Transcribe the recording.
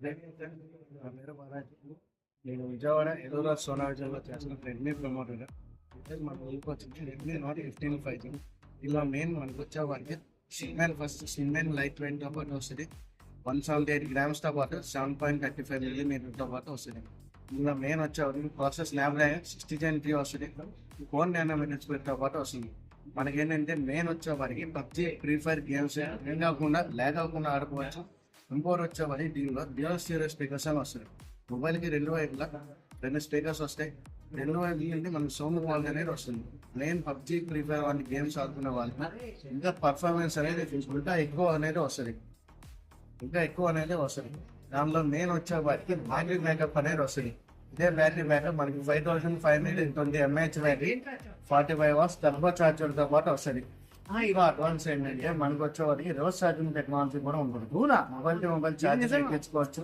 నా పేరు బాలాజీ. నేను విజయవాడ ఎదురు సోనాజంలో చేస్తున్న రెడ్మీ ప్రమోటర్. మన ఊరికి వచ్చింది రెడ్మీ నోట్ 15 5G. ఇలా మెయిన్ మనకు వచ్చేవారికి సిగ్నల్ లైట్ వెయిట్తో పాటు వస్తుంది. 178 గ్రామ్స్తో పాటు 7.35 మిల్లీమీటర్తో పాటు వస్తుంది. ఇలా మెయిన్ వచ్చేవారికి ప్రాసెస్ స్నాప్డ్రాగన్ 60Gen3 వస్తుంది. 4 nm పాటు వస్తుంది. మనకేంటంటే మెయిన్ వచ్చేవారికి పబ్జీ, ఫ్రీ ఫైర్ గేమ్స్ ఏం కాకుండా ల్యాగ్ అవ్వకుండా ఆడుకోవచ్చు. ఇంకోటి వచ్చేవారికి దీనిలో డ్యూయల్ స్టీరియో స్పీకర్స్ అని వస్తుంది. మొబైల్కి రెండు వైపులా 2 స్పీకర్స్ వస్తాయి. 2 వైపుల నుండి మనకు సౌండ్ క్వాలిటీ అనేది వస్తుంది. మెయిన్ పబ్జీ, ఫ్రీ ఫైర్ వంటి గేమ్స్ ఆడుకునే వాళ్ళకి ఇంకా పర్ఫార్మెన్స్ అనేది ఇంకా ఎక్కువ అనేది వస్తుంది. దానిలో మెయిన్ వచ్చేవారికి బ్యాటరీ బ్యాకప్ అనేది వస్తుంది. ఇదే బ్యాటరీ బ్యాకప్ మనకి 5520 mAh బ్యాటరీ 45 watts టర్బో చార్జర్తో పాటు వస్తుంది. ఇంకా అడ్వాన్స్ ఏంటంటే మనకు వచ్చేవారికి రివర్స్ ఛార్జింగ్ టెక్నాలజీ కూడా ఉంటుంది. మొబైల్ ఛార్జింగ్ తెచ్చుకోవచ్చు.